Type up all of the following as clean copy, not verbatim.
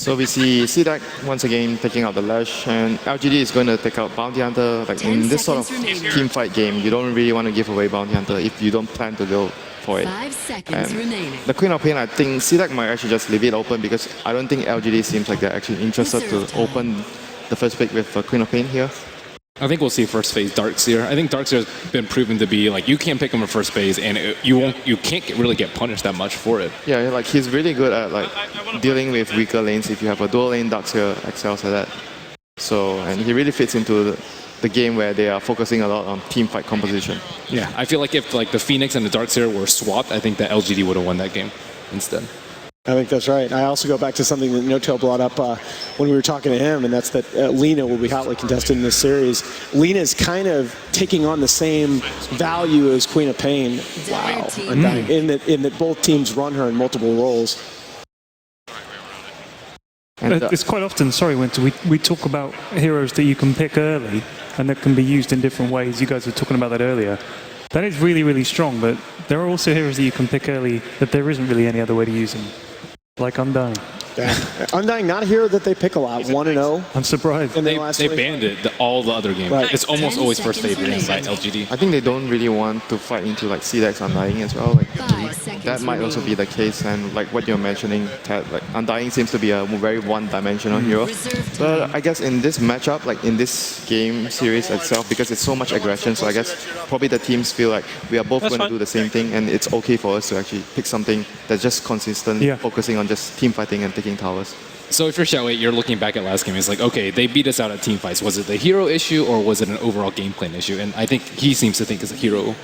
So we see CDEC once again taking out the Lash, and LGD is going to take out Bounty Hunter. Like in this sort of team fight game, you don't really want to give away Bounty Hunter if you don't plan to go for it. 5 seconds remaining. The Queen of Pain, I think CDEC might actually just leave it open because I don't think LGD seems like they're actually interested to open the first pick with Queen of Pain here. I think we'll see first phase Darkseer. I think Darkseer has been proven to be like you can't pick him in first phase, and you can't really get punished that much for it. Yeah, like he's really good at like dealing with weaker lanes. If you have a dual lane, Darkseer excels at that. So and he really fits into the game where they are focusing a lot on team fight composition. Yeah, I feel like if like the Phoenix and the Darkseer were swapped, I think that LGD would have won that game instead. I think that's right. I also go back to something that No-Tail brought up when we were talking to him, and that's that Lina will be hotly contested in this series. Lina is kind of taking on the same value as Queen of Pain. Wow. In that both teams run her in multiple roles. And it's quite often, sorry, Winter, we talk about heroes that you can pick early and that can be used in different ways. You guys were talking about that earlier. That is really, really strong, but there are also heroes that you can pick early that there isn't really any other way to use them. Like Undying. Yeah. Undying, not a hero that they pick a lot. 1-0. I'm surprised. They banned it all the other games. Right. It's almost always first favorite by LGD. I think they don't really want to fight into like CDEC's Undying as well. Like that might also be the case, and like what you're mentioning, Ted, like Undying seems to be a very one-dimensional hero. But I guess in this matchup, like in this game series itself, because it's so much aggression, so I guess probably the teams feel like we are both going to do the same thing, and it's okay for us to actually pick something that's just consistent, focusing on just team fighting and taking towers. So if you're Xiaowei, you're looking back at last game, it's like, okay, they beat us out at team fights. Was it the hero issue or was it an overall game plan issue? And I think he seems to think it's a hero.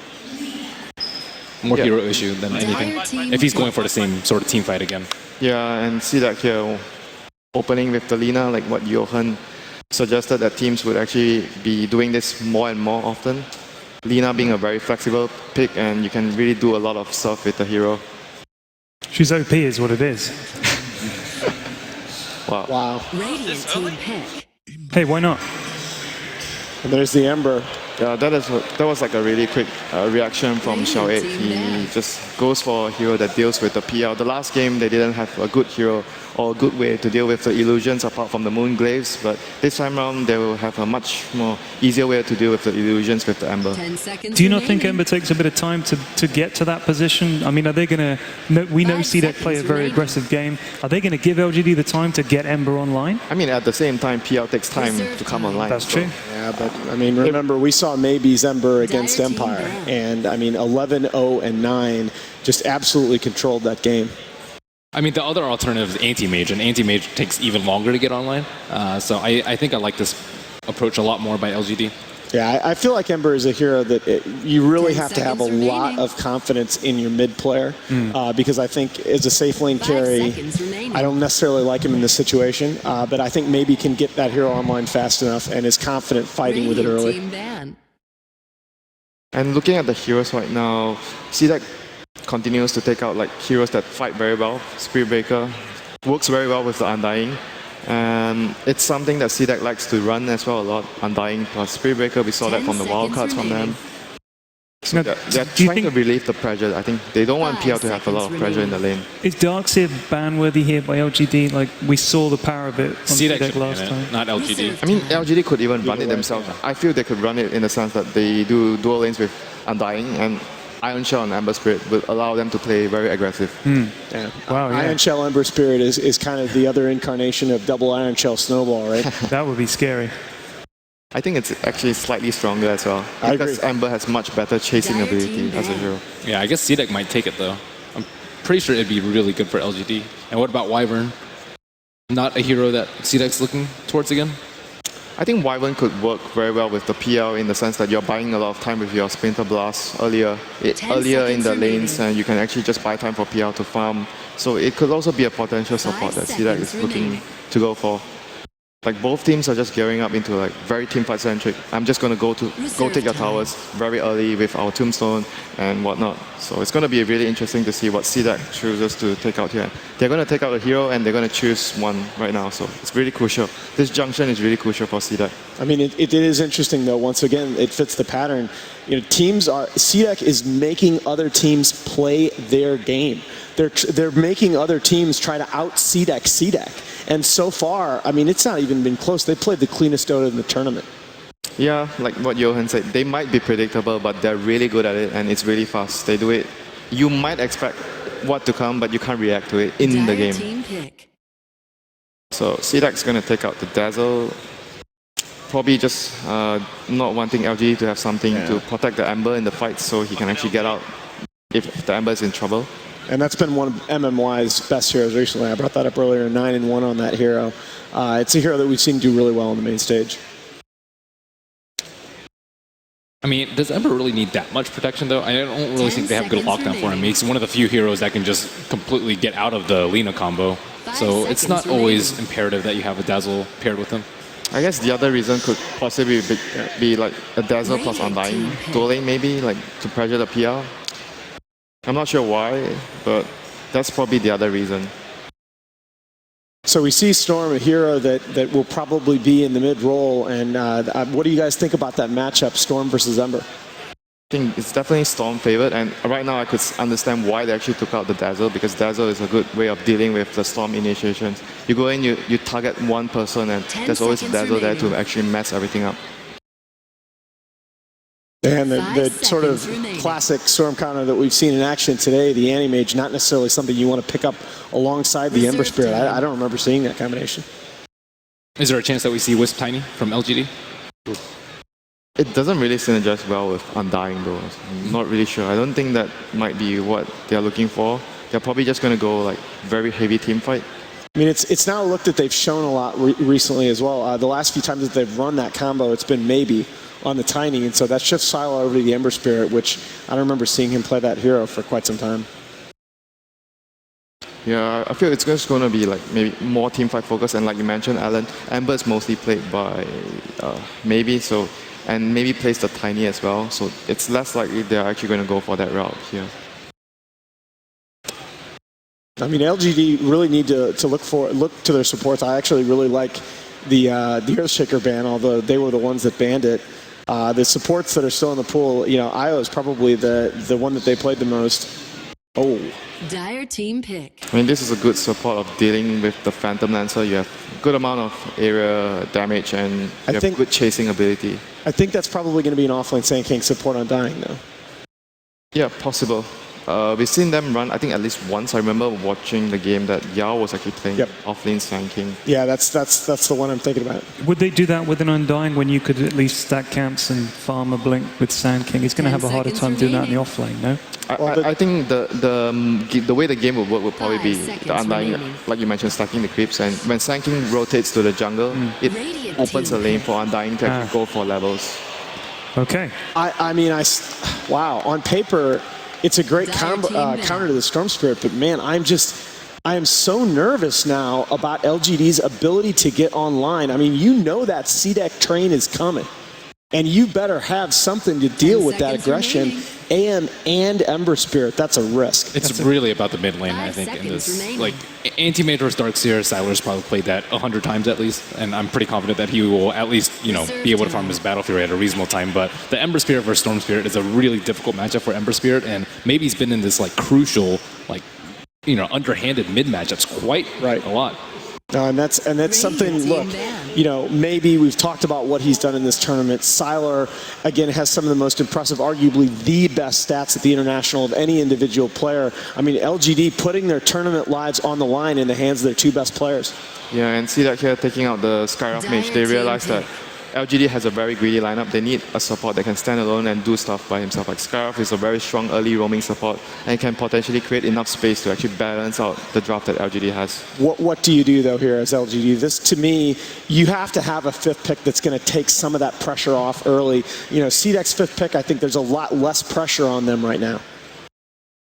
More hero issue than anything. If he's going for the same sort of team fight again. Yeah, and see that here, opening with the Lina, like what Johan suggested that teams would actually be doing this more and more often. Lina being a very flexible pick, and you can really do a lot of stuff with the hero. She's OP is what it is. Wow. Radiant team pick. Hey, why not? And there's the Ember. Yeah, that was like a really quick reaction from Xiaowei. He just goes for a hero that deals with the PL. The last game, they didn't have a good hero or a good way to deal with the illusions apart from the Moonglaves, but this time around, they will have a much more easier way to deal with the illusions with the Ember. 10 seconds Do you not think Ember takes a bit of time to get to that position? I mean, are they going to... We know CDEC play a very aggressive game. Are they going to give LGD the time to get Ember online? I mean, at the same time, PL takes time to come online. That's true. Yeah, but I mean, remember, we saw Maybe's Ember against Empire, and I mean, 11-0 and 9 just absolutely controlled that game. I mean, the other alternative is Anti-Mage, and Anti-Mage takes even longer to get online. So I think I like this approach a lot more by LGD. Yeah, I feel like Ember is a hero that you really have to have a lot of confidence in your mid player, because I think as a safe lane carry, I don't necessarily like him in this situation, but I think maybe can get that hero online fast enough and is confident fighting with it early. And looking at the heroes right now, CDEC continues to take out like heroes that fight very well. Spirit Breaker works very well with the Undying. And it's something that CDEC likes to run as well a lot. Undying plus Spirit Breaker, we saw that from the wildcards from them. So they're trying to relieve the pressure. I think they don't want PL to have a lot of pressure in the lane. Is Darkseer ban-worthy here by LGD? Like, we saw the power of it on CDEC last time. Not LGD. I mean, LGD could even run it themselves. I feel they could run it in the sense that they do dual lanes with Undying, and Iron Shell and Ember Spirit will allow them to play very aggressive. Yeah. Wow, Iron Shell Ember Spirit is kind of the other incarnation of double Iron Shell Snowball, right? That would be scary. I think it's actually slightly stronger as well, because Ember has much better chasing ability as a hero. Yeah, I guess CDEC might take it though. I'm pretty sure it'd be really good for LGD. And what about Wyvern? Not a hero that CDEC's looking towards again? I think Wyvern could work very well with the PL in the sense that you're buying a lot of time with your Splinter Blast earlier in the lanes, and you can actually just buy time for PL to farm. So it could also be a potential support that CDEC is looking to go for. Like both teams are just gearing up into like very teamfight centric. I'm just going to go take your towers very early with our Tombstone and whatnot. So it's going to be really interesting to see what CDEC chooses to take out here. They're going to take out a hero and they're going to choose one right now. So it's really crucial. This junction is really crucial for CDEC. I mean, it is interesting though. Once again, it fits the pattern. You know, CDEC is making other teams play their game. They're making other teams try to out CDEC. And so far, I mean, it's not even been close. They played the cleanest Dota in the tournament. Yeah, like what Johan said, they might be predictable, but they're really good at it, and it's really fast. They do it. You might expect what to come, but you can't react to it in the Dire game. team pick. So CDEC's going to take out the Dazzle. Probably just not wanting LGD to have something to protect the Ember in the fight, so he can actually get out if the Ember is in trouble. And that's been one of MMY's best heroes recently. I brought that up earlier, 9-1 on that hero. It's a hero that we've seen do really well on the main stage. I mean, does Ember really need that much protection, though? I don't really think they have good 10 lockdown seconds for him. He's one of the few heroes that can just completely get out of the Lina combo. 5 So it's not seconds always remaining. imperative that you have a Dazzle paired with him. I guess the other reason could possibly be like a Dazzle plus Radiant Undying team pick. dueling, maybe, like to pressure the PR. I'm not sure why, but that's probably the other reason. So we see Storm, a hero that will probably be in the mid role. And what do you guys think about that matchup, Storm versus Ember? I think it's definitely Storm favored, and right now I could understand why they actually took out the Dazzle, because Dazzle is a good way of dealing with the Storm initiations. You go in, you target one person, and 10 there's always a seconds Dazzle there to remaining. actually mess everything up. And the 5 sort of seconds remaining. classic Storm counter that we've seen in action today, the Anti-Mage, not necessarily something you want to pick up alongside the Ember Reserve Spirit. time. I don't remember seeing that combination. Is there a chance that we see Wisp Tiny from LGD? It doesn't really synergize well with Undying though. I'm not really sure. I don't think that might be what they're looking for. They're probably just going to go like very heavy team fight. I mean, it's now a look that they've shown a lot recently as well. The last few times that they've run that combo, it's been maybe on the Tiny, and so that shifts Silo over to the Ember Spirit, which I don't remember seeing him play that hero for quite some time. Yeah, I feel it's just going to be like maybe more team fight focus, and like you mentioned, Alan, Ember is mostly played by maybe, so, and maybe plays the Tiny as well, so it's less likely they're actually going to go for that route here. I mean, LGD really need to look to their supports. I actually really like the Earthshaker ban, although they were the ones that banned it. The supports that are still in the pool, you know, Io is probably the one that they played the most. Oh. Dire team pick. I mean, this is a good support of dealing with the Phantom Lancer. You have good amount of area damage, and you have think- good chasing ability. I think that's probably going to be an offlane Sand King support on Dying, though. Yeah, possible. We've seen them run, I think at least once. I remember watching the game that Yao was actually playing offlane Sand King. Yeah, that's the one I'm thinking about. Would they do that with an Undying when you could at least stack camps and farm a blink with Sand King? He's going to 10 have a harder seconds time doing that in the remaining. offlane, no? I think the way the game would work would probably 5 be seconds the Undying, remaining. like you mentioned, stacking the creeps. And when Sand King rotates to the jungle, it Radiant opens a team lane pick. for Undying to actually go for levels. Okay. I mean, wow, on paper, it's a great Dire team back. counter to the Storm Spirit, but man, I am so nervous now about LGD's ability to get online. I mean, you know that CDEC train is coming, and you better have something to deal 10 with that seconds aggression. remaining. AM and Ember Spirit, that's a risk. It's really about the mid lane, 5 I think, in seconds this. remaining. Like, Anti-Mage versus Darkseer, Siler's probably played that 100 times at least, and I'm pretty confident that he will at least, you know, Reserve be able to time. farm his Battle Fury at a reasonable time. But the Ember Spirit versus Storm Spirit is a really difficult matchup for Ember Spirit, and maybe he's been in this, like, crucial, like, you know, underhanded mid matchups quite a lot. And that's something, team look, ban. you know, maybe we've talked about what he's done in this tournament. Siler, again, has some of the most impressive, arguably the best stats at the International of any individual player. I mean, LGD putting their tournament lives on the line in the hands of their two best players. Yeah, and see that here taking out the Skyrock Mage, they Dire realize team that LGD has a very greedy lineup. They need a support that can stand alone and do stuff by himself. Like Skyrock is a very strong early roaming support and can potentially create enough space to actually balance out the draft that LGD has. What do you do, though, here as LGD? This, to me, you have to have a fifth pick that's going to take some of that pressure off early. You know, CDEC's fifth pick, I think there's a lot less pressure on them right now.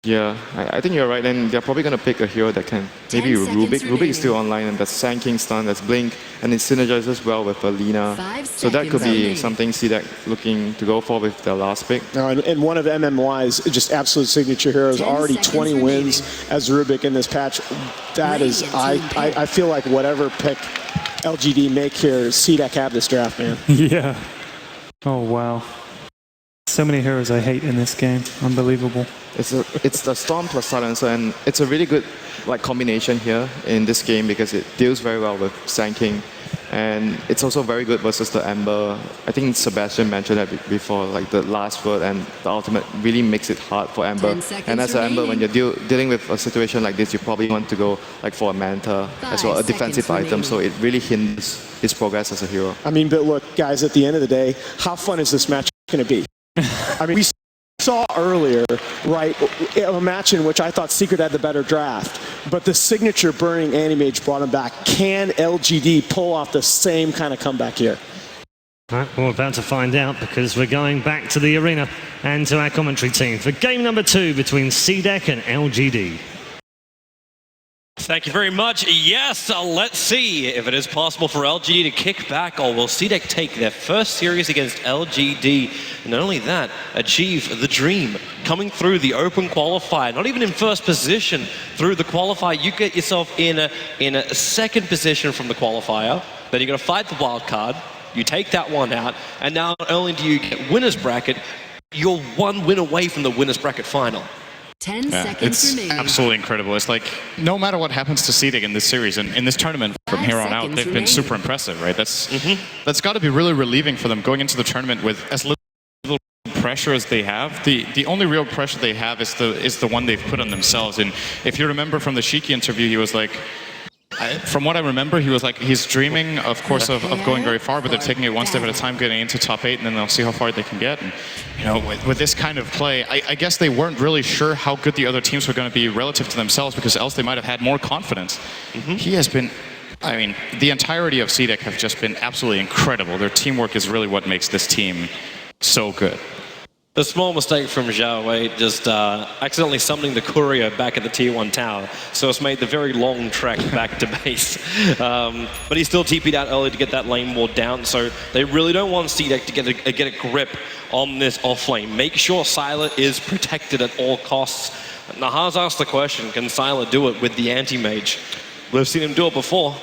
Yeah, I think you're right, and they're probably going to pick a hero that can, maybe 10 seconds Rubik. Rubik is still remaining. online, and that's Sand King stun, that's Blink, and it synergizes well with Lina. 5 So that could seconds be remaining. something CDEC looking to go for with their last pick. And one of MMY's just absolute signature heroes, 10 already seconds 20 wins remaining. as Rubik in this patch. That is, Radiant team pick. I feel like whatever pick LGD make here, CDEC have this draft, man. Yeah. Oh, wow. So many heroes I hate in this game. Unbelievable. It's the Storm plus Silencer, and it's a really good combination here in this game because it deals very well with Sanking, and it's also very good versus the Ember. I think Sebastian mentioned that before, like the last word and the ultimate really makes it hard for Ember. 10 seconds And as an Ember, when you're dealing with a situation like this, you probably want to go for a Manta as well, a 5 defensive seconds item, so it really hinders his progress as a hero. I mean, but look, guys, at the end of the day, how fun is this match going to be? I mean, we saw earlier, right, a match in which I thought Secret had the better draft, but the signature burning Anti-Mage brought him back. Can LGD pull off the same kind of comeback here? Right, we're about to find out because we're going back to the arena and to our commentary team for game number 2 between CDEC and LGD. Thank you very much. Yes, let's see if it is possible for LGD to kick back, or will CDEC take their first series against LGD? And not only that, achieve the dream. Coming through the open qualifier, not even in first position through the qualifier, you get yourself in a second position from the qualifier. Then you're going to fight the wild card. You take that one out, and now not only do you get winner's bracket, you're one win away from the winner's bracket final. 10 seconds It's remaining. absolutely incredible. It's like, no matter what happens to CDEC in this series and in this tournament from 5 here on out, seconds they've been remaining. super impressive, right? That's got to be really relieving for them going into the tournament with as little pressure as they have. The only real pressure they have is the one they've put on themselves. And if you remember from the Shiki interview, he was like, from what I remember, he was like, he's dreaming, of course, of going very far, but they're taking it one step at a time, getting into top 8, and then they'll see how far they can get. And, you know, with this kind of play, I guess they weren't really sure how good the other teams were going to be relative to themselves, because else they might have had more confidence. He has been, I mean, the entirety of CDEC have just been absolutely incredible. Their teamwork is really what makes this team so good. A small mistake from Zhao Wei, just accidentally summoning the courier back at the Tier 1 tower. So it's made the very long trek back to base. But he still TP'd out early to get that lane ward down. So they really don't want CDEC to get a grip on this off lane. Make sure Sylar is protected at all costs. Nahaz asked the question, can Sylar do it with the anti-mage? We've seen him do it before.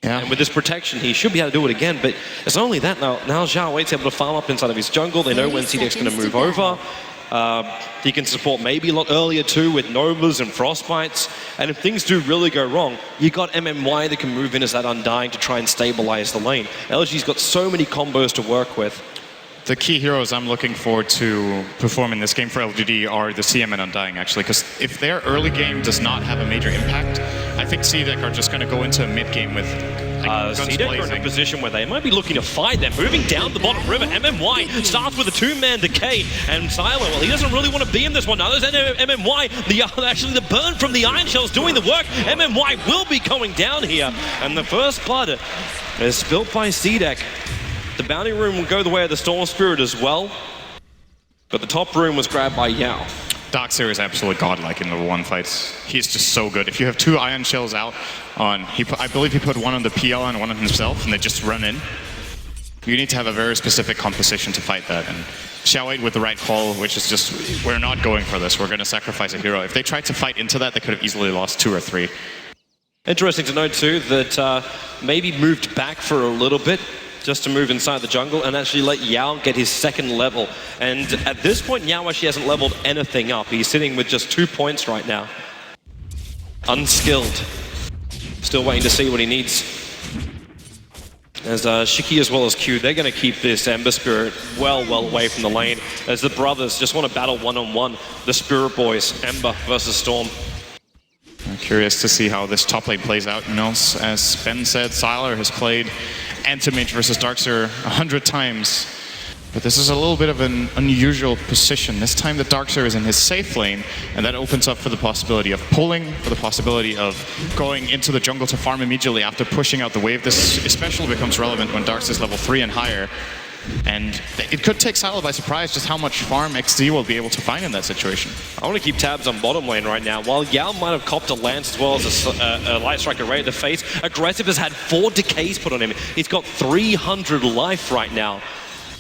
Yeah. And with this protection, he should be able to do it again, but it's not only that now. Now Zhao Wei's able to farm up inside of his jungle. They know when CDEC's going to move over. He can support maybe a lot earlier too with Novas and Frostbites. And if things do really go wrong, you got MMY that can move in as that Undying to try and stabilize the lane. LG's got so many combos to work with. The key heroes I'm looking forward to perform in this game for LGD are the CM and Undying, actually, because if their early game does not have a major impact, I think CDEC are just going to go into a mid-game with guns CDEC are in a blazing. position where they might be looking to fight. They're moving down the bottom river. MMY starts with a 2-man decay, and Sylar, well, he doesn't really want to be in this one. Now there's MMY, actually the burn from the Iron Shell's doing the work. MMY will be going down here, and the first blood is spilt by CDEC. The bounty room will go the way of the Storm Spirit as well, but the top room was grabbed by Yao. Darkseer is absolutely godlike in level 1 fights. He's just so good. If you have 2 Iron Shells out on, I believe he put one on the PL and one on himself, and they just run in. You need to have a very specific composition to fight that. And Xiao with the right call, which is just, we're not going for this. We're going to sacrifice a hero. If they tried to fight into that, they could have easily lost 2 or 3. Interesting to note too that maybe moved back for a little bit, just to move inside the jungle and actually let Yao get his second level. And at this point, Yao actually hasn't leveled anything up. He's sitting with just 2 points right now. Unskilled. Still waiting to see what he needs. As Shiki as well as Q, they're going to keep this Ember Spirit well away from the lane, as the brothers just want to battle one-on-one. The Spirit Boys, Ember versus Storm. I'm curious to see how this top lane plays out. You know, as Ben said, Sylar has played Anti-Mage versus Darkseer 100 times. But this is a little bit of an unusual position. This time the Darkseer is in his safe lane, and that opens up for the possibility of pulling, for the possibility of going into the jungle to farm immediately after pushing out the wave. This especially becomes relevant when Darkseer is level 3 and higher. And it could take Sylar by surprise just how much farm XD will be able to find in that situation. I want to keep tabs on bottom lane right now. While Yao might have copped a lance as well as a Light Striker right in the face, Aggressive has had 4 decays put on him. He's got 300 life right now.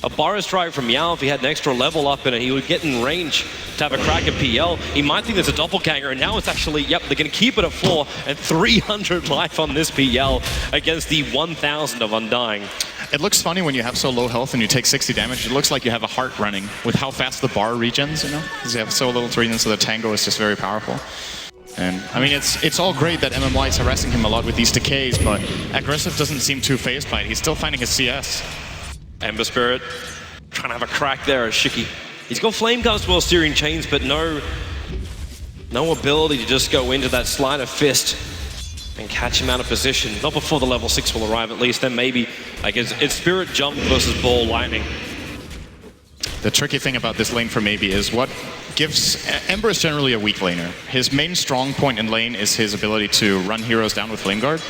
A Burrow Strike from Yao, if he had an extra level up in it, he would get in range to have a crack at PL. He might think there's a doppelganger, and now it's actually, yep, they're going to keep it at 4 and 300 life on this PL against the 1,000 of Undying. It looks funny when you have so low health and you take 60 damage. It looks like you have a heart running with how fast the bar regens, you know? Because you have so little to regen, so the tango is just very powerful. And, I mean, it's all great that MMY is harassing him a lot with these decays, but Aggressive doesn't seem too phased by it. He's still finding his CS. Ember Spirit trying to have a crack there at Shiki. He's got Flame Guns while steering chains, but no ability to just go into that sleight of fist and catch him out of position. Not before the level 6 will arrive at least. Then maybe, I guess, it's Spirit Jump versus Ball Lightning. The tricky thing about this lane for Maybe is what gives... Ember is generally a weak laner. His main strong point in lane is his ability to run heroes down with Flame Guard.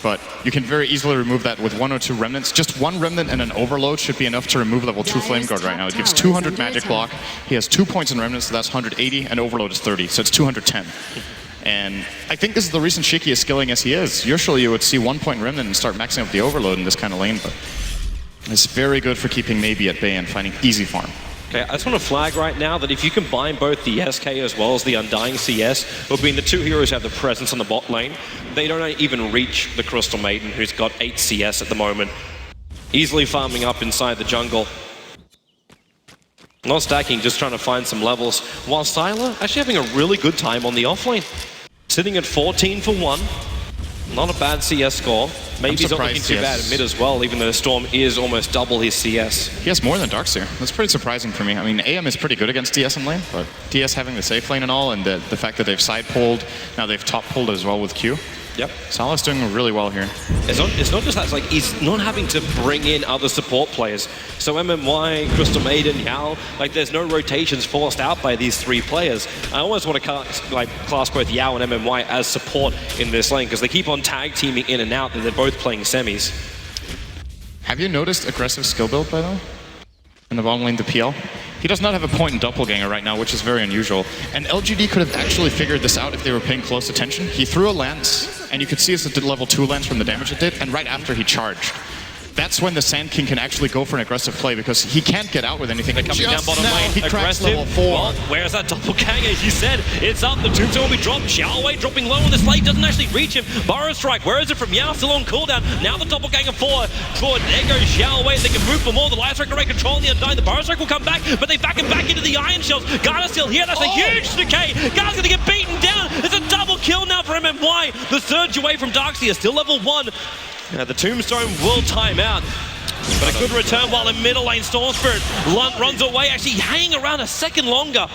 But you can very easily remove that with 1 or 2 remnants. Just 1 remnant and an overload should be enough to remove level 2 Flame Guard right now. It gives 200 magic block. He has 2 points in remnants, so that's 180, and overload is 30, so it's 210. And I think this is the reason Shiki is skilling as he is. Usually you would see 1 point remnant and start maxing up the overload in this kind of lane, but it's very good for keeping Maybe at bay and finding easy farm. Okay, I just want to flag right now that if you combine both the SK as well as the Undying CS, well, being the 2 heroes who have the presence on the bot lane, they don't even reach the Crystal Maiden, who's got 8 CS at the moment. Easily farming up inside the jungle. Not stacking, just trying to find some levels. While Sylar actually having a really good time on the offlane. Sitting at 14 for 1. Not a bad CS score. Maybe he's not looking too bad in mid as well, even though Storm is almost double his CS. He has more than Darkseer. That's pretty surprising for me. I mean, AM is pretty good against DS in lane, but DS having the safe lane and all, and the fact that they've side pulled, now they've top pulled as well with Q. Yep. Sylar's doing really well here. It's not just that, it's like he's not having to bring in other support players. So MMY, Crystal Maiden, Yao, like there's no rotations forced out by these 3 players. I almost want to class both Yao and MMY as support in this lane because they keep on tag teaming in and out and they're both playing semis. Have you noticed Aggressive skill build, by the way? In the bottom lane, the PL? He does not have a point in Doppelganger right now, which is very unusual. And LGD could have actually figured this out if they were paying close attention. He threw a lance, and you could see it's a level 2 lance from the damage it did, and right after he charged. That's when the Sand King can actually go for an aggressive play because he can't get out with anything. They're coming down bottom lane, he cracks aggressive. level 4. Well, where's that doppelganger? He said it's up. The tombstone will be dropped. Xiaowei dropping low on the slate, doesn't actually reach him. Burrow strike, where is it from Yao? Still on cooldown. Now the doppelganger forward. There goes Xiaowei. They can move for more. The light strike already controlling the Undying. The Burrow strike will come back, but they back him back into the Iron Shells. Garda's still here. That's a huge decay. Garda's gonna get beaten down. It's a double kill now for MMY. The surge away from Darkseer, still level 1. Now the tombstone will time out. But a good return while in middle lane. Storm Spirit runs away, actually hanging around a second longer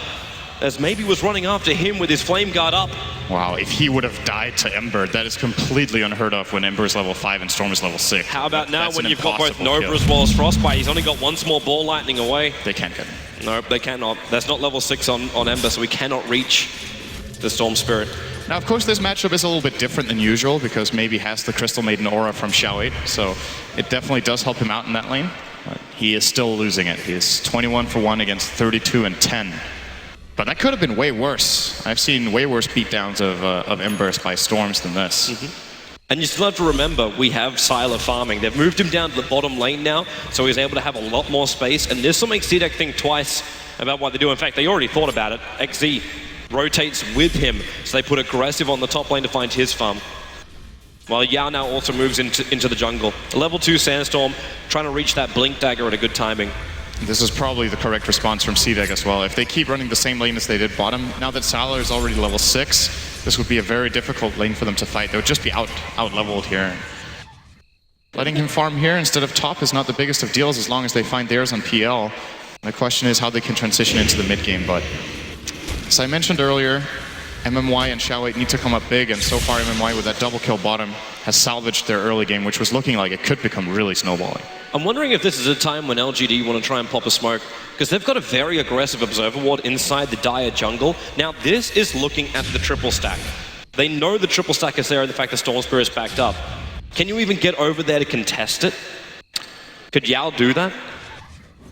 as Maybe was running after him with his Flame Guard up. Wow, if he would have died to Ember, that is completely unheard of when Ember is level 5 and Storm is level 6. How about now That's when an you've got both impossible Nova kill. as well as Frostbite? He's only got 1 small Ball Lightning away. They can't get him. Nope, they cannot. That's not level 6 on Ember, so we cannot reach the Storm Spirit. Now, of course, this matchup is a little bit different than usual because Maybe has the Crystal Maiden aura from Xiao 8, so it definitely does help him out in that lane. But he is still losing it. He is 21 for 1 against 32 and 10. But that could have been way worse. I've seen way worse beatdowns of Embers by Storms than this. And you still have to remember, we have Sylar farming. They've moved him down to the bottom lane now, so he's able to have a lot more space. And this will make CDEC think twice about what they do. In fact, they already thought about it. XZ rotates with him, so they put aggressive on the top lane to find his farm. While Yao now also moves into the jungle. A level 2 Sandstorm, trying to reach that Blink Dagger at a good timing. This is probably the correct response from CDEC as well. If they keep running the same lane as they did bottom, now that Sylar is already level 6, this would be a very difficult lane for them to fight. They would just be out-leveled here. Letting him farm here instead of top is not the biggest of deals as long as they find theirs on PL. The question is how they can transition into the mid game, but as I mentioned earlier, MMY and Xiao 8 need to come up big, and so far MMY with that double kill bottom has salvaged their early game, which was looking like it could become really snowballing. I'm wondering if this is a time when LGD want to try and pop a smoke, because they've got a very aggressive Observer Ward inside the dire jungle. Now this is looking at the triple stack. They know the triple stack is there and the fact that Storm Spirit is backed up. Can you even get over there to contest it? Could Yao do that?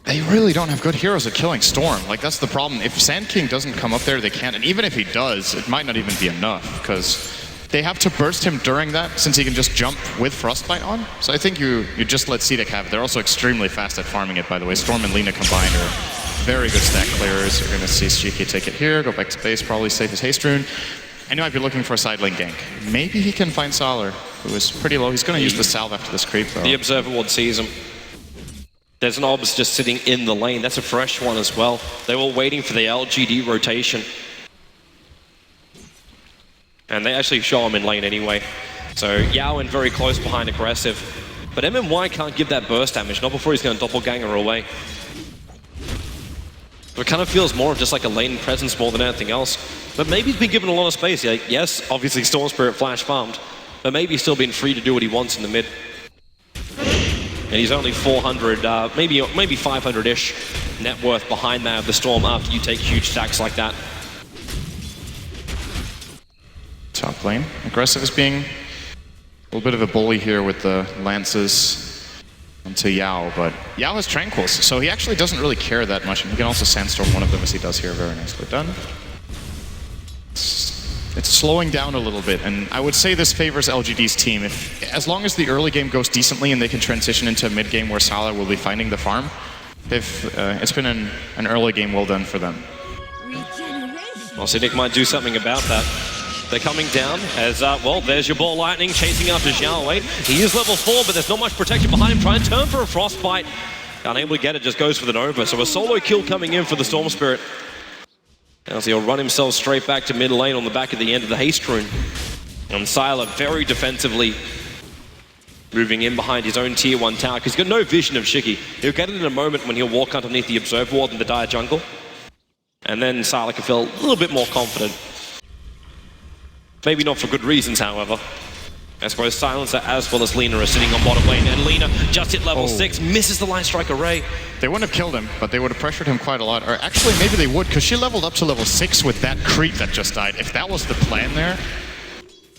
They really don't have good heroes at killing Storm. Like, that's the problem. If Sand King doesn't come up there, they can't. And even if he does, it might not even be enough, because they have to burst him during that, since he can just jump with Frostbite on. So I think you just let CDEC have it. They're also extremely fast at farming it, by the way. Storm and Lina combined are very good stack clearers. You're going to see Shiki take it here, go back to base, probably save his haste rune. And he might be looking for a side lane gank. Maybe he can find Salar, who is pretty low. He's going to use the salve after this creep, though. The Observer Ward sees him. There's an Obs just sitting in the lane. That's a fresh one as well. They were waiting for the LGD rotation. And they actually show him in lane anyway. So Yao in very close behind aggressive. But MMY can't give that burst damage, not before he's going to doppelganger away. So it kind of feels more just like a lane presence more than anything else. But maybe he's been given a lot of space. Like, yes, obviously Storm Spirit flash farmed, but maybe he's still been free to do what he wants in the mid. And he's only 400, maybe 500-ish net worth behind that of the Storm after you take huge stacks like that. Top lane. Aggressive is being a little bit of a bully here with the lances onto Yao, but Yao has Tranquils, so he actually doesn't really care that much, and he can also Sandstorm one of them as he does here. Very nicely done. It's slowing down a little bit, and I would say this favors LGD's team. As long as the early game goes decently and they can transition into a mid game where Salah will be finding the farm, it's been an early game well done for them. Well, CDEC might do something about that. They're coming down as, well, there's your ball lightning chasing after Xiaowei. He is level 4, but there's not much protection behind him. Try and turn for a Frostbite. Unable to get it, just goes for the Nova. So a solo kill coming in for the Storm Spirit. As he'll run himself straight back to mid lane on the back of the end of the Haste Rune. And Sylar very defensively moving in behind his own tier 1 tower, because he's got no vision of Shiki. He'll get it in a moment when he'll walk underneath the Observer Ward in the Dire jungle. And then Sylar can feel a little bit more confident. Maybe not for good reasons, however. As both Silencer as well as Lina are sitting on bottom lane, and Lina just hit level 6, misses the Line Strike Array. They wouldn't have killed him, but they would have pressured him quite a lot. Or actually, maybe they would, because she leveled up to level 6 with that creep that just died. If that was the plan there,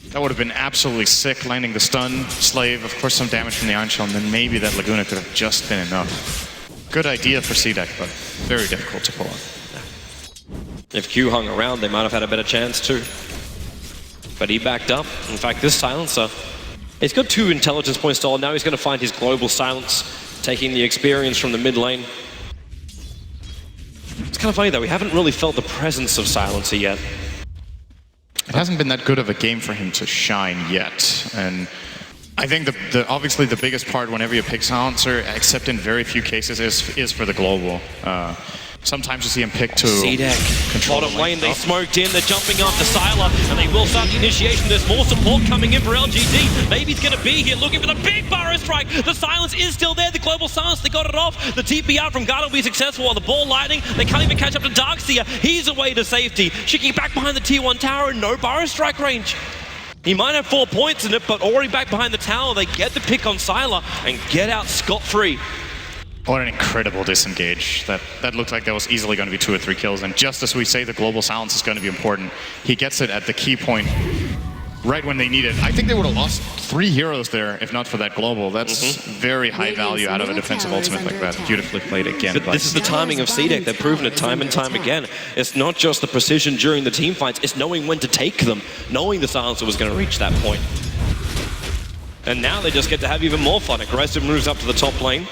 that would have been absolutely sick, landing the stun, Slave, of course some damage from the Iron Shell, and then maybe that Laguna could have just been enough. Good idea for CDEC, but very difficult to pull off. If Q hung around, they might have had a better chance too. But he backed up. In fact, this Silencer, he's got 2 intelligence points stolen. Now he's going to find his global silence, taking the experience from the mid lane. It's kind of funny though, we haven't really felt the presence of Silencer yet. It hasn't been that good of a game for him to shine yet. And I think obviously the biggest part whenever you pick Silencer, except in very few cases, is for the global. Sometimes you see him pick to CDEC, control bottom lane, they smoked in, they're jumping after Sylar, and they will start the initiation. There's more support coming in for LGD. Maybe he's going to be here looking for the big Burrow Strike. The silence is still there, the global silence, they got it off. The TP out from Guard will be successful while the ball lightning, they can't even catch up to Darkseer. He's away to safety. Shiki back behind the tier 1 tower and no Burrow Strike range. He might have 4 points in it, but already back behind the tower, they get the pick on Sylar and get out scot-free. What an incredible disengage. That looked like that was easily going to be 2 or 3 kills. And just as we say the global silence is going to be important, he gets it at the key point right when they need it. I think they would have lost 3 heroes there if not for that global. That's very high value out of a defensive ultimate like that. Beautifully played again. But this is the timing of CDEC. They've proven it time and time again. It's not just the precision during the team fights, it's knowing when to take them, knowing the silencer was going to reach that point. And now they just get to have even more fun. Aggressive moves up to the top lane,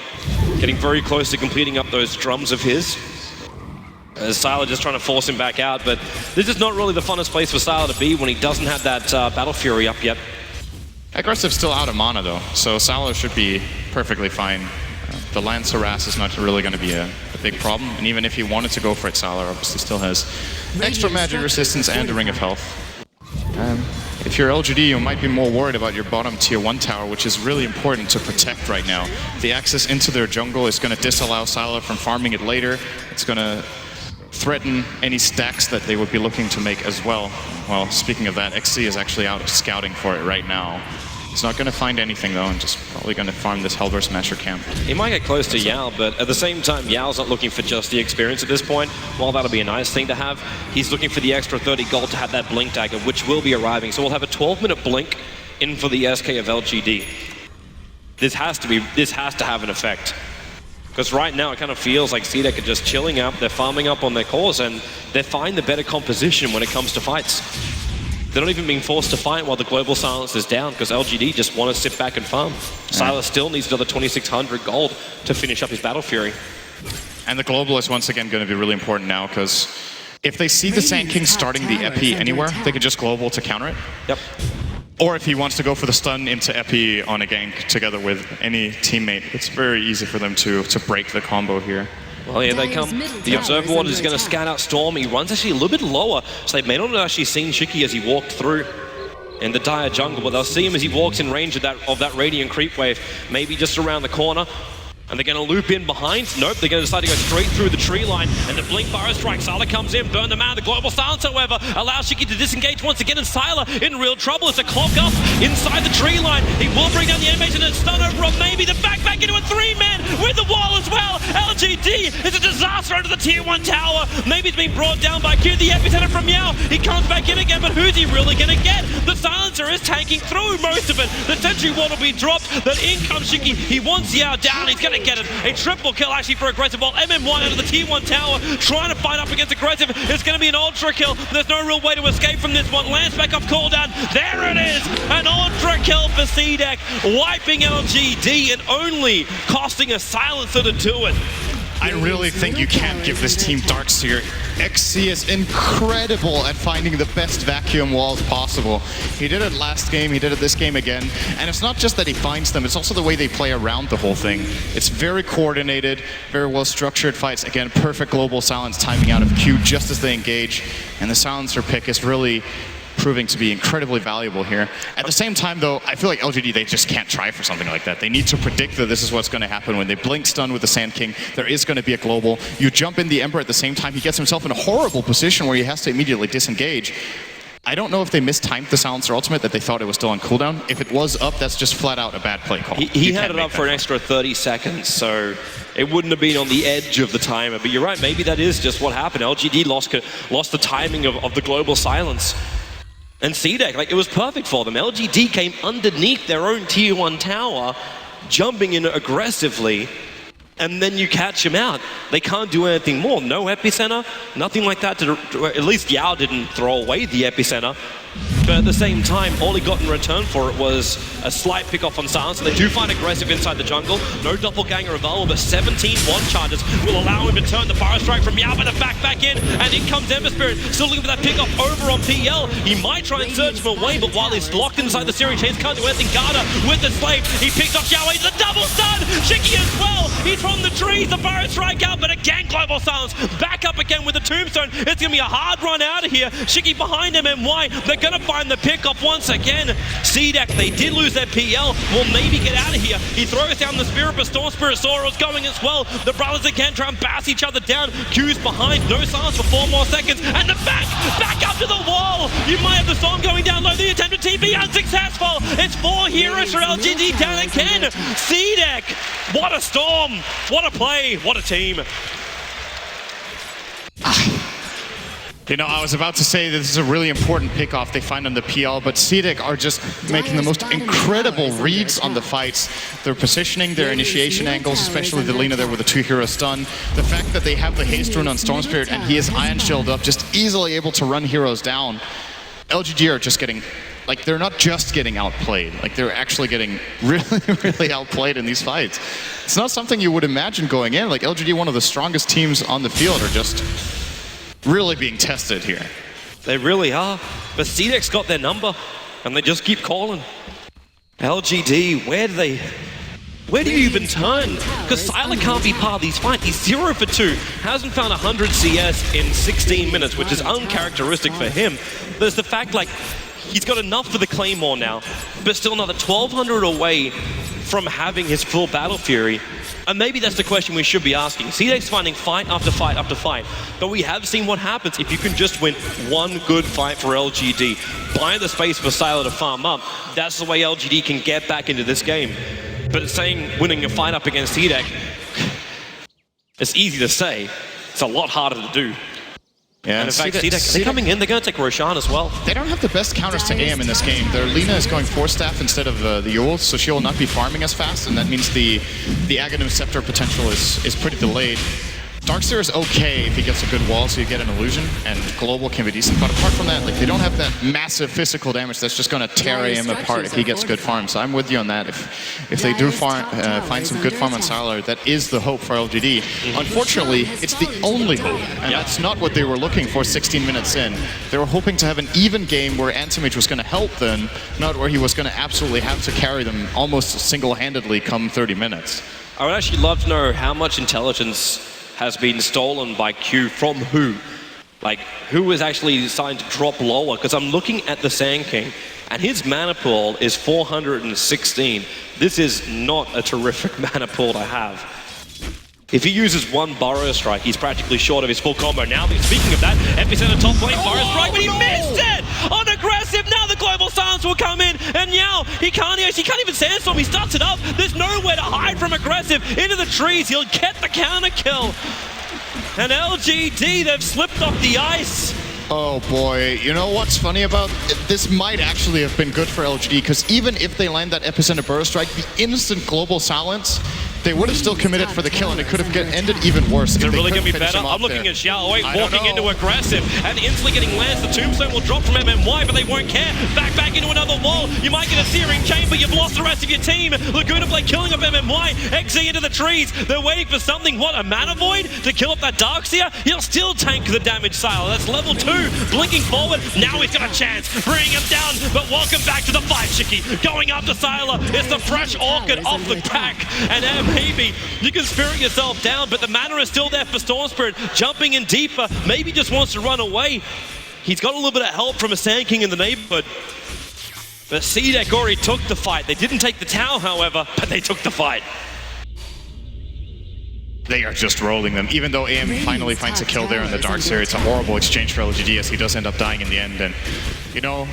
getting very close to completing up those drums of his. As Sylar just trying to force him back out, but this is not really the funnest place for Sylar to be when he doesn't have that Battle Fury up yet. Aggressive's still out of mana though, so Sylar should be perfectly fine. The Lance Harass is not really going to be a big problem, and even if he wanted to go for it, Sylar obviously still has extra magic resistance and a Ring of Health. If you're LGD, you might be more worried about your bottom tier 1 tower, which is really important to protect right now. The access into their jungle is going to disallow Sylar from farming it later. It's going to threaten any stacks that they would be looking to make as well. Well, speaking of that, XC is actually out scouting for it right now. He's not going to find anything though, and just probably going to farm this Hellburst Smasher camp. He might get close to Yao, but at the same time, Yao's not looking for just the experience at this point. While that'll be a nice thing to have, he's looking for the extra 30 gold to have that Blink Dagger, which will be arriving. So we'll have a 12-minute Blink in for the SK of LGD. This has to have an effect. Because right now it kind of feels like CDEC are just chilling up, they're farming up on their cores, and they find the better composition when it comes to fights. They're not even being forced to fight while the global silence is down, because LGD just want to sit back and farm. Sylar still needs another 2,600 gold to finish up his Battle Fury. And the global is once again going to be really important now, because If they see the Sand King starting the Epi anywhere, they can just global to counter it. Yep. Or if he wants to go for the stun into Epi on a gank together with any teammate, it's very easy for them to break the combo here. Well, here they come. The Observer Ward is going to scout out Storm. He runs actually a little bit lower, so they may not have actually seen Shiki as he walked through in the dire jungle, but they'll see him as he walks in range of that Radiant creep wave, maybe just around the corner. And they're going to loop in behind. Nope, they're going to decide to go straight through the tree line. And the Blink Fire Strike. Sylar comes in, burn them out. The Global Silence, however, allows Shiki to disengage once again. And Sylar in real trouble. It's a clock up inside the tree line. He will bring down the animation and stun over on maybe the back into a 3-man with the wall as well. LGD is a disaster under the tier 1 tower. Maybe it's been brought down by Q, the epicenter from Meow. He comes back in again, but who's he really going to get? The Silencer is tanking through most of it. The Sentry Ward will be dropped. Then in comes Shiki. He wants Yao down. He's going to get it. A triple kill actually for Aggressive, while MMY out of the T1 tower trying to fight up against Aggressive. It's going to be an ultra kill. There's no real way to escape from this one. Lands back off cooldown. There it is. An ultra kill for CDEC, wiping LGD and only costing a silencer to do it. I really think you can't give this team Darkseer. XC is incredible at finding the best vacuum walls possible. He did it last game, he did it this game again. And it's not just that he finds them, it's also the way they play around the whole thing. It's very coordinated, very well structured fights. Again, perfect global silence timing out of Q just as they engage. And the silencer pick is really proving to be incredibly valuable here. At the same time, though, I feel like LGD, they just can't try for something like that. They need to predict that this is what's going to happen. When they blink stun with the Sand King, there is going to be a global. You jump in the Ember at the same time, he gets himself in a horrible position where he has to immediately disengage. I don't know if they mistimed the Silencer ultimate, that they thought it was still on cooldown. If it was up, that's just flat out a bad play call. He had it up for an extra 30 seconds, so it wouldn't have been on the edge of the timer. But you're right, maybe that is just what happened. LGD lost the timing of the global silence. And CDEC, like, it was perfect for them. LGD came underneath their own tier 1 tower, jumping in aggressively, and then you catch him out. They can't do anything more. No epicenter, nothing like that. At least Yao didn't throw away the epicenter. But at the same time, all he got in return for it was a slight pick-off on Silence. They do find Aggressive inside the jungle. No doppelganger available, but 17 one charges will allow him to turn the Fire Strike from Meow, but the back in, and in comes Ember Spirit, still looking for that pick-off over on PL. He might try and search him away, but while he's locked inside the series, Chase can't do anything. Garda with the Slave, he picks off Xiao, he's a double stun! Shiki as well, he's from the trees, the Fire Strike out, but again, Global Silence, back up again with the Tombstone. It's gonna be a hard run out of here. Shiki behind MMY, they're gonna find the pick-off once again. CDEC, they did lose their PL, will maybe get out of here. He throws down the Spirit, but Storm Spirit Sora's going as well. The brothers again try and bash each other down. Q's behind, no silence for 4 more seconds, and the back up to the wall. You might have the Storm going down low, the attempted TP unsuccessful. It's 4 heroes for LGD down again. CDEC, what a Storm, what a play, what a team. You know, I was about to say that this is a really important pick-off they find on the PL, but CDEC are just making the most incredible reads on the fights. Their positioning, their initiation angles, especially the Lina there with a 2-hero stun. The fact that they have the haste rune on Storm Spirit and he is Iron Shield up, just easily able to run heroes down. LGD are just getting, like, they're not just getting outplayed, like they're actually getting really outplayed in these fights. It's not something you would imagine going in. Like, LGD, one of the strongest teams on the field, are just really being tested here. They really are. But CDEC's got their number, and they just keep calling. LGD, where do you even turn? Because Sylar can't be part of these fights. He's 0 for 2. Hasn't found 100 CS in 16 minutes, which is uncharacteristic for him. There's the fact, like, he's got enough for the Claymore now, but still another 1,200 away from having his full Battle Fury. And maybe that's the question we should be asking. CDEC's finding fight after fight after fight, but we have seen what happens if you can just win one good fight for LGD. Buy the space for Sylar to farm up. That's the way LGD can get back into this game. But it's saying winning a fight up against CDEC, it's easy to say. It's a lot harder to do. Yeah, and in fact, CDEC, they're coming in, they're going to take Roshan as well. They don't have the best counters to AM in this game. Their Lina is going Force Staff instead of the Yule, so she will not be farming as fast, and that means the Aghanim Scepter potential is pretty delayed. Darkseer is okay if he gets a good wall, so you get an illusion, and Global can be decent. But apart from that, like they don't have that massive physical damage that's just going to tear him apart if he gets good farm. So I'm with you on that. If they do find some good farm on Sylar, that is the hope for LGD. Unfortunately, it's the only hope, and that's not what they were looking for 16 minutes in. They were hoping to have an even game where Antimage was going to help them, not where he was going to absolutely have to carry them almost single-handedly come 30 minutes. I would actually love to know how much intelligence has been stolen by Q from who? Like, who was actually deciding to drop lower? Because I'm looking at the Sand King, and his mana pool is 416. This is not a terrific mana pool to have. If he uses one Burrow Strike, he's practically short of his full combo. Now, speaking of that, Epicenter top lane, Burrow Strike, but he missed it! On aggressive, now the Global Silence will come in, and now he can't even Sandstorm, he starts it up. There's nowhere to hide from aggressive. Into the trees, he'll get the counter kill. And LGD, they've slipped off the ice. Oh boy, you know what's funny about it? This might actually have been good for LGD, because even if they land that Epicenter Burrow Strike, the instant Global Silence, they would have still committed for the kill, and it could have ended even worse. Is it really going to be better? I'm looking at Xiao Wei walking into aggressive and instantly getting lanced. The Tombstone will drop from MMY, but they won't care. Back into another wall. You might get a Searing Chain, but you've lost the rest of your team. Laguna Blade killing up MMY, XZ into the trees. They're waiting for something. What, a Mana Void to kill up that Darkseer? He'll still tank the damage, Sylar. That's level 2. Blinking forward. Now he's got a chance. Bringing him down, but welcome back to the fight, Shiki. Going up to Sylar. It's the fresh Orchid off the pack. And maybe you can spirit yourself down, but the mana is still there for Storm Spirit, jumping in deeper, maybe just wants to run away. He's got a little bit of help from a Sand King in the neighborhood. But CDEC already took the fight. They didn't take the tower, however, but they took the fight. They are just rolling them. Even though AM finally finds a kill there in the Darkseer, it's a horrible exchange for LGD as he does end up dying in the end. And, you know,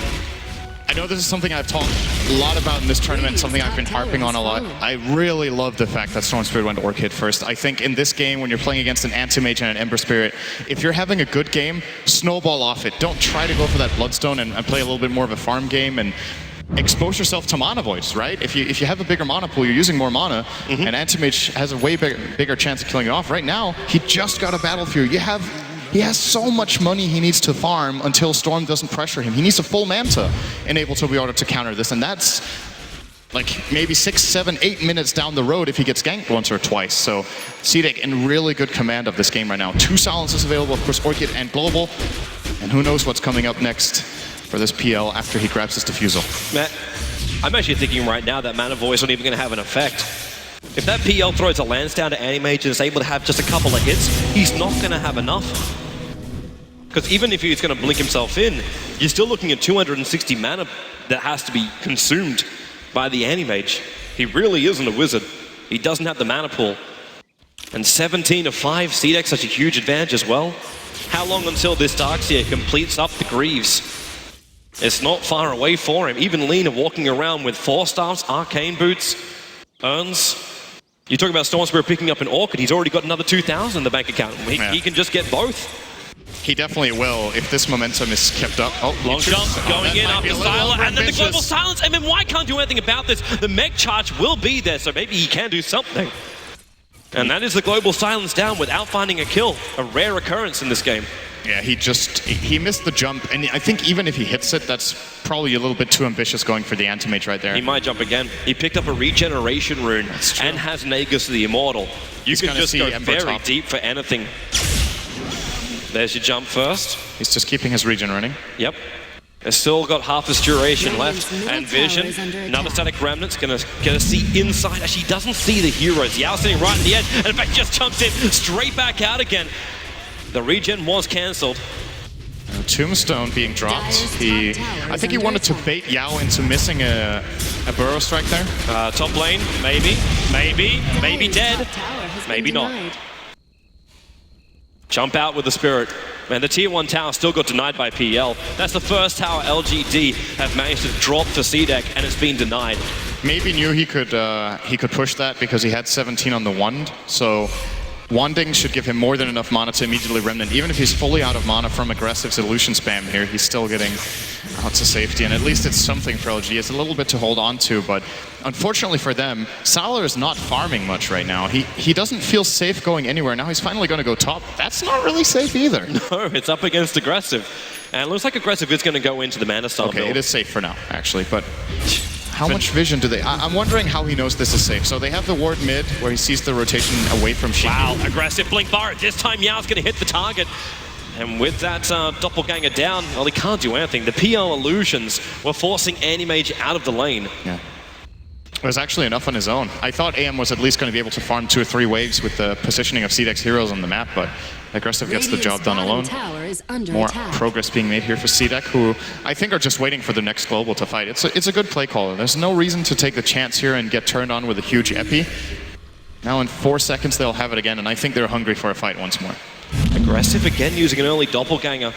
I know this is something I've talked a lot about in this tournament, something I've been harping on a lot. I really love the fact that Storm Spirit went Orchid first. I think in this game, when you're playing against an Anti-Mage and an Ember Spirit, if you're having a good game, snowball off it. Don't try to go for that Bloodstone and play a little bit more of a farm game and expose yourself to mana voids, right? If you have a bigger mana pool, you're using more mana, and Anti-Mage has a way bigger chance of killing you off. Right now, he just got a Battle Fury. He has so much money he needs to farm until Storm doesn't pressure him. He needs a full Manta to be able to counter this, and that's like maybe 6, 7, 8 minutes down the road if he gets ganked once or twice. So CDEC in really good command of this game right now. 2 silences available, of course, Orchid and Global, and who knows what's coming up next for this PL after he grabs his Diffusal. Matt, I'm actually thinking right now that Mana Void's not even going to have an effect. If that PL throws a lance down to Anti-Mage and is able to have just a couple of hits, he's not going to have enough. Because even if he's going to blink himself in, you're still looking at 260 mana that has to be consumed by the Anti-Mage. He really isn't a wizard. He doesn't have the mana pool. And 17 of 5, CDEC such a huge advantage as well. How long until this Darkseer completes up the Greaves? It's not far away for him. Even Lena walking around with 4 staffs, Arcane Boots, Urns. You talk about Storm Spirit picking up an Orchid, he's already got another 2,000 in the bank account. He can just get both. He definitely will if this momentum is kept up. Oh, long jump going in after Sylar, and then the Global Silence. MMY can't do anything about this. The mech charge will be there, so maybe he can do something. And that is the Global Silence down without finding a kill. A rare occurrence in this game. Yeah, he missed the jump, and I think even if he hits it, that's probably a little bit too ambitious going for the Anti-Mage right there. He might jump again. He picked up a regeneration rune and has Nagus the Immortal. You can just go very deep for anything. There's your jump first. He's just keeping his regen running. Yep. It's still got half his duration left. And Vision, another static remnant's gonna see inside. Actually, he doesn't see the heroes. Yao sitting right in the edge, and in fact just jumps in straight back out again. The regen was cancelled. Tombstone being dropped. I think he wanted to bait Yao into missing a Burrow Strike there. Top lane, maybe dead, maybe not. Jump out with the Spirit. Man, the tier 1 tower still got denied by PL. That's the first tower LGD have managed to drop for CDEC, and it's been denied. Maybe knew he could push that because he had 17 on the wand. So Wanding should give him more than enough mana to immediately Remnant. Even if he's fully out of mana from aggressive solution spam here, he's still getting out to safety. And at least it's something for LG. It's a little bit to hold on to, but unfortunately for them, Salar is not farming much right now. He doesn't feel safe going anywhere. Now he's finally going to go top. That's not really safe either. No, it's up against aggressive. And it looks like aggressive is going to go into the mana style Okay, build. it is safe for now, actually, but how much vision do they... I'm wondering how he knows this is safe. So they have the ward mid, where he sees the rotation away from Shiki. Wow, aggressive blink bar. This time Yao's going to hit the target. And with that doppelganger down, well, he can't do anything. The PL illusions were forcing Animage out of the lane. Yeah. It was actually enough on his own. I thought AM was at least going to be able to farm 2 or 3 waves with the positioning of CDEC heroes on the map, but Aggressive gets the job done alone. More progress being made here for CDEC, who I think are just waiting for the next global to fight. It's a good play caller. There's no reason to take the chance here and get turned on with a huge epi. Now in 4 seconds they'll have it again, and I think they're hungry for a fight once more. Aggressive again using an early doppelganger.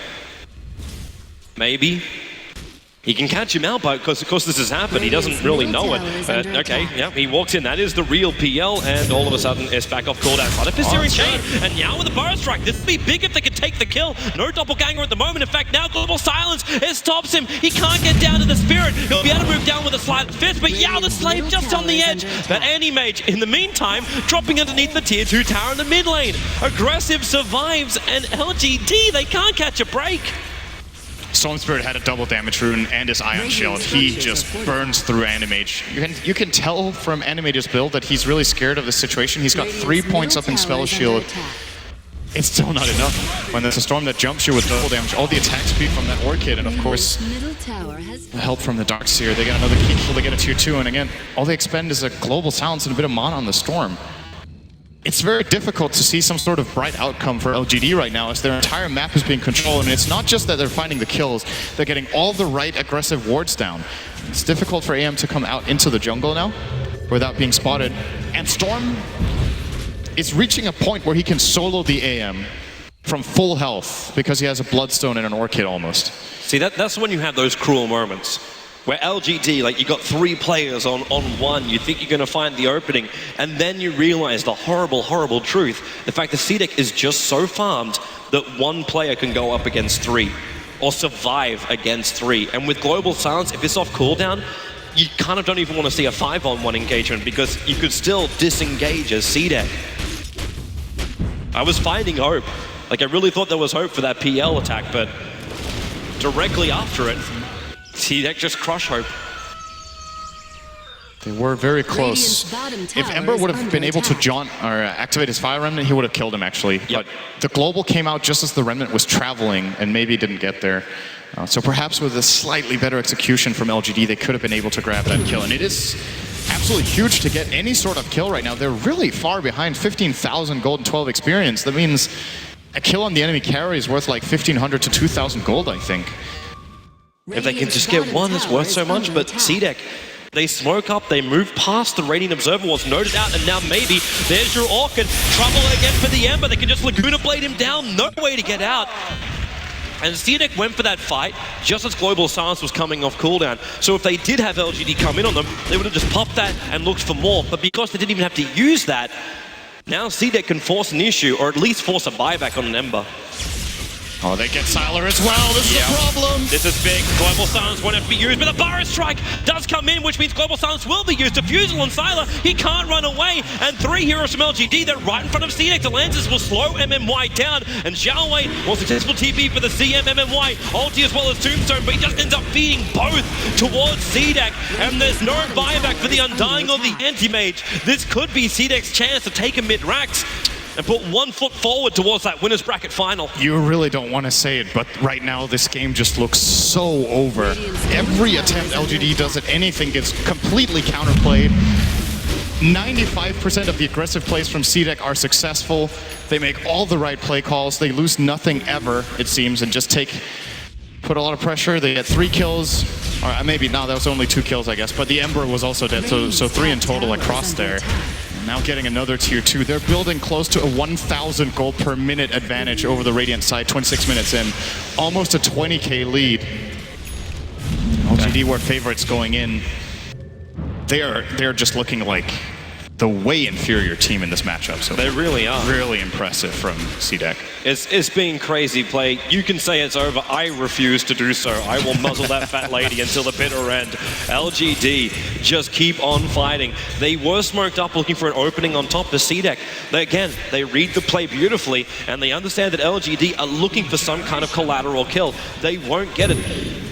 Maybe. He can catch him out, but because of course this has happened, he doesn't really know it. But okay, yeah, he walks in. That is the real PL, and all of a sudden it's back off cooldown. But if it's Searing Chain, and now with the burst strike, this would be big if they could take the kill. No doppelganger at the moment. In fact, now Global Silence, it stops him. He can't get down to the Spirit. He'll be able to move down with a slight fist, but yeah, the Slave just on the edge. But Animage, in the meantime, dropping underneath the tier 2 tower in the mid lane. Aggressive survives, and LGD, they can't catch a break. Storm Spirit had a double damage rune and his Ion Shield. He just burns through Animage. You can tell from Animage's build that he's really scared of the situation. He's got 3 points up in Spell Shield. It's still not enough. When there's a Storm that jumps you with double damage, all the attack speed from that Orchid, and of course, the help from the Darkseer. They get another key kill, they get a tier 2, and again, all they expend is a Global Silence and a bit of mana on the Storm. It's very difficult to see some sort of bright outcome for LGD right now as their entire map is being controlled, and it's not just that they're finding the kills, they're getting all the right aggressive wards down. It's difficult for AM to come out into the jungle now without being spotted, and Storm is reaching a point where he can solo the AM from full health because he has a Bloodstone and an Orchid almost. See, that's when you have those cruel moments. Where LGD, like you got 3 players on one, you think you're going to find the opening, and then you realize the horrible, horrible truth. The fact that CDEC is just so farmed that 1 player can go up against 3, or survive against 3. And with Global Silence, if it's off cooldown, you kind of don't even want to see a 5-on-1 engagement because you could still disengage as CDEC. I was finding hope. Like I really thought there was hope for that PL attack, but directly after it, CDEC just crush hope. They were very close. If Ember would have been able to jaunt or activate his Fire Remnant, he would have killed him actually. Yep. But the Global came out just as the Remnant was traveling and maybe didn't get there. So perhaps with a slightly better execution from LGD, they could have been able to grab that kill. And it is absolutely huge to get any sort of kill right now. They're really far behind, 15,000 gold and 12 experience. That means a kill on the enemy carry is worth like 1,500 to 2,000 gold, I think. If they can just get one, it's worth so much, but CDEC, they smoke up, they move past the Radiant Observer was noted out, and now maybe there's your Orchid. Trouble again for the Ember, they can just Laguna Blade him down, no way to get out. And CDEC went for that fight just as Global Silence was coming off cooldown. So if they did have LGD come in on them, they would have just popped that and looked for more. But because they didn't even have to use that, now CDEC can force an issue, or at least force a buyback on an Ember. Oh, they get Sylar as well. This is a problem. This is big. Global Silence won't have to be used, but the Burst Strike does come in, which means Global Silence will be used. Diffusal on Sylar, he can't run away. And 3 heroes from LGD, they're right in front of CDEC. The Lances will slow MMY down, and Xiao Wei will successful TP for the CM MMY. Ulti as well as Tombstone, but he just ends up feeding both towards CDEC. And there's no buyback for the Undying or the Anti-Mage. This could be CDEC's chance to take a mid-Rax and put 1 foot forward towards that winner's bracket final. You really don't want to say it, but right now this game just looks so over. Every attempt LGD does at anything gets completely counterplayed. 95% of the aggressive plays from CDEC are successful. They make all the right play calls. They lose nothing ever, it seems, and just put a lot of pressure. They get 3 kills, or maybe now that was only 2 kills, I guess, but the Ember was also dead, so 3 in total across there. Now getting another tier 2. They're building close to a 1,000 gold per minute advantage over the Radiant side, 26 minutes in. Almost a 20k lead. LGD were favorites going in. They're just looking like the way inferior team in this matchup. So They really are. really impressive from CDEC. It's being crazy play. You can say it's over. I refuse to do so. I will muzzle that fat lady until the bitter end. LGD just keep on fighting. They were smoked up looking for an opening on top of CDEC. They read the play beautifully, and they understand that LGD are looking for some kind of collateral kill. They won't get it.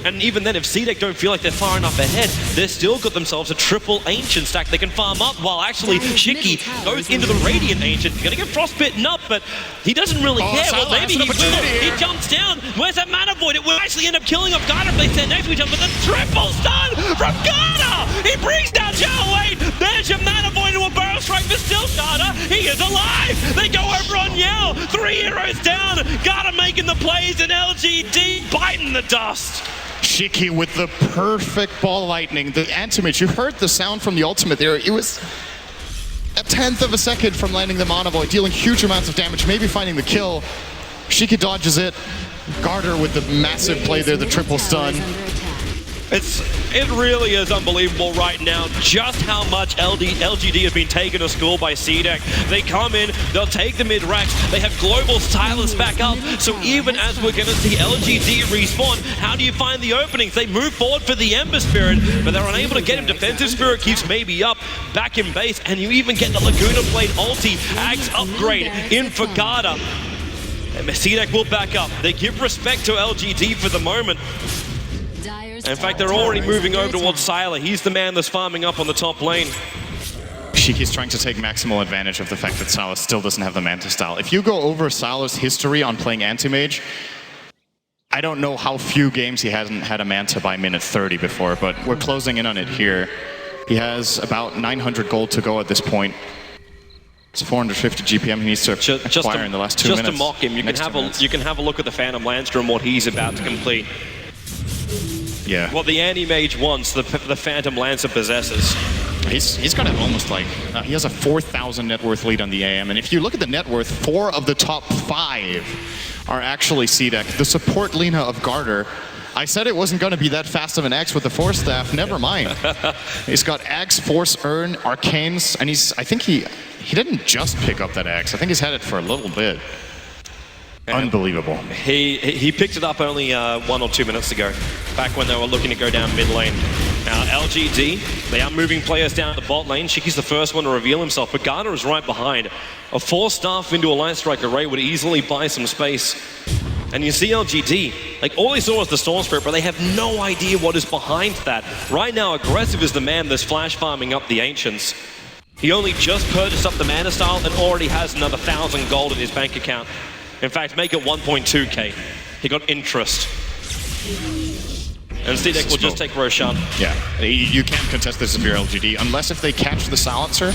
And even then, if CDEC don't feel like they're far enough ahead, they've still got themselves a triple Ancient stack they can farm up, while actually Shiki goes into the Radiant Ancient. He's gonna get frostbitten up, but he doesn't really care. Well, maybe he will. He jumps down. Where's that Mana Void? It will actually end up killing off Garda if they stand next to each other, but the triple stun from Garda! He brings down Wade. There's your Mana Void into a Burrow Strike, but still Garda, he is alive! They go over on Yao. 3 heroes down. Garda making the plays, and LGD biting the dust. Shiki with the perfect ball lightning. The anti-mage, you heard the sound from the ultimate there. It was a 1/10 of a second from landing the Mana Void, dealing huge amounts of damage, maybe finding the kill. Shiki dodges it. Garter with the massive play there, the triple stun. It really is unbelievable right now just how much LGD has been taken to school by CDEC. They come in, they'll take the mid-racks, they have global stylists back up, so even as we're going to see LGD respawn, how do you find the openings? They move forward for the Ember Spirit, but they're unable to get him. Defensive Spirit keeps maybe up, back in base, and you even get the Laguna Blade ulti, Axe upgrade in for Garda. CDEC will back up. They give respect to LGD for the moment. In fact, they're already moving over towards Sylar. He's the man that's farming up on the top lane. Shiki's trying to take maximal advantage of the fact that Sylar still doesn't have the Manta style. If you go over Sylar's history on playing anti-mage, I don't know how few games he hasn't had a Manta by minute 30 before, but we're closing in on it here. He has about 900 gold to go at this point. It's 450 GPM he needs to acquire in the last 2 minutes. Just to mock him, you can have a look at the Phantom Lancer and what he's about to complete. Yeah. What the anti-mage wants, the Phantom Lancer possesses. He's got almost like, he has a 4,000 net worth lead on the AM, and if you look at the net worth, 4 of the top 5 are actually CDEC. The support Lina of Garter, I said it wasn't going to be that fast of an Axe with the Force Staff, never mind. He's got Axe, Force Urn, Arcanes, and I think he didn't just pick up that Axe, I think he's had it for a little bit. Unbelievable. He picked it up only 1 or 2 minutes ago, back when they were looking to go down mid lane. Now LGD, they are moving players down the bot lane. Shiki's the first one to reveal himself, but Garner is right behind. A 4-staff into a Light Strike array would easily buy some space. And you see LGD, like all they saw was the Storm Spirit, but they have no idea what is behind that. Right now, Aggressive is the man that's flash farming up the Ancients. He only just purchased up the Mana Style and already has another 1,000 gold in his bank account. In fact, make it 1.2k. He got interest. And CDEC will just take Roshan. Yeah, you can't contest this if you're LGD, unless if they catch the Silencer,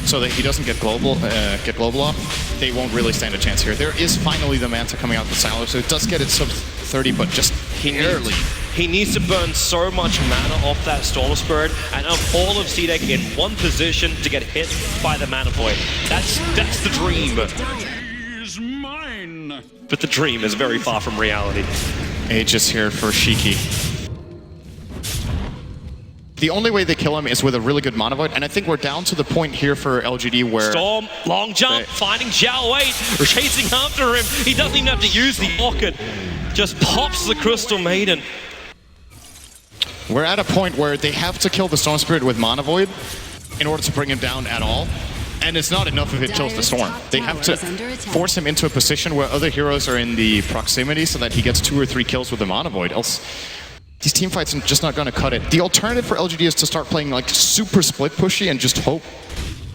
so that he doesn't get global off, they won't really stand a chance here. There is finally the Manta coming out with Silencer, so it does get it sub 30, but just barely. He needs to burn so much mana off that Storm Spirit, and of all of CDEC in one position to get hit by the Mana Void. That's the dream. But the dream is very far from reality. Aegis here for Shiki. The only way they kill him is with a really good Mana Void, and I think we're down to the point here for LGD where... Storm, long jump, finding Zhao Wei, chasing after him. He doesn't even have to use the Orchid. Just pops the Crystal Maiden. We're at a point where they have to kill the Storm Spirit with Mana Void in order to bring him down at all. And it's not enough if it kills the Storm. They have to force him into a position where other heroes are in the proximity so that he gets 2 or 3 kills with the Mana Void. Else, these teamfights are just not going to cut it. The alternative for LGD is to start playing like super split pushy and just hope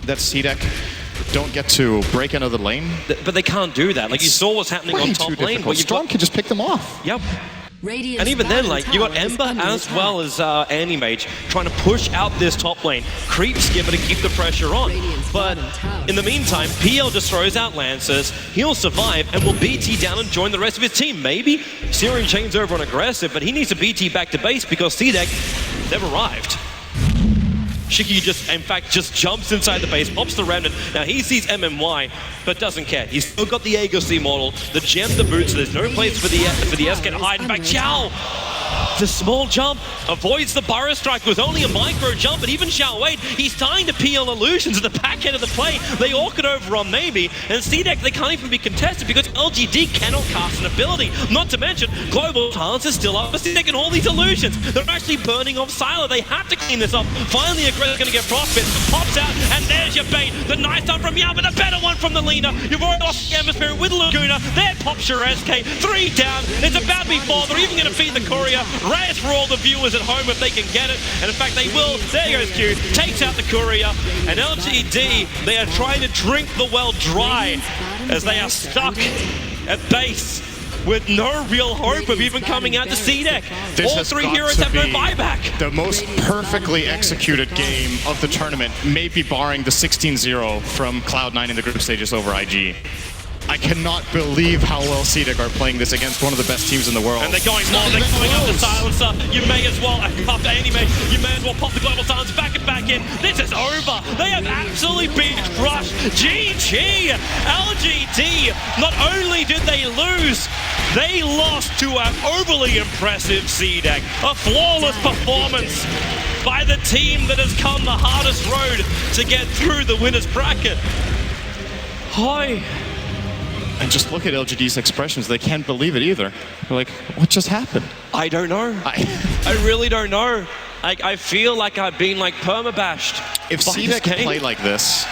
that CDEC don't get to break another lane. But they can't do that. Like you saw what's happening on top lane. But Storm can just pick them off. Yep. And even then, like, you got Ember as well as Anti-Mage trying to push out this top lane. Creep Skipper to keep the pressure on. But in the meantime, PL just throws out Lancers. He'll survive and will BT down and join the rest of his team. Maybe Syrian Chain's over on Aggressive, but he needs to BT back to base because CDEC, they've arrived. Shiki just, in fact, just jumps inside the base, pops the Remnant. Now he sees MMY, but doesn't care. He's still got the Aegis model, the gem, the boots, so there's no place for the SK to hide. In fact, Chow The small jump avoids the Burrow Strike with only a micro jump, but even Xiao Wei, he's tying to PL Illusions at the back end of the play. They orc it over on maybe, and CDEC, they can't even be contested because LGD cannot cast an ability. Not to mention, Global Talents is still up for CDEC and all these illusions. They're actually burning off Sylar. They have to clean this up. Finally, Aggressor's going to get Frostbit, pops out, and there's your bait. The nice one from Yao, but a better one from the Lina. You've already lost the Hemisphere with Laguna. There pops your SK. 3 down. It's about to be 4. They're even going to feed the courier. Reyes for all the viewers at home if they can get it. And in fact, they will. There goes Q. Takes out the courier. And LGD, they are trying to drink the well dry as they are stuck at base with no real hope of even coming out to CDEC. All 3 heroes have no buyback. The most perfectly executed game of the tournament, maybe barring the 16-0 from Cloud9 in the group stages over IG. I cannot believe how well CDEC are playing this against one of the best teams in the world. And they're going long, they're going up the silencer. You may as well, after anime, you may as well pop the global silence back and back in. This is over. They have absolutely been crushed. GG! LGD, not only did they lose, they lost to an overly impressive CDEC. A flawless performance by the team that has come the hardest road to get through the winner's bracket. Hi. And just look at LGD's expressions. They can't believe it either. They're like, what just happened? I don't know. I really don't know. I feel like I've been like permabashed. If CDEC play like this,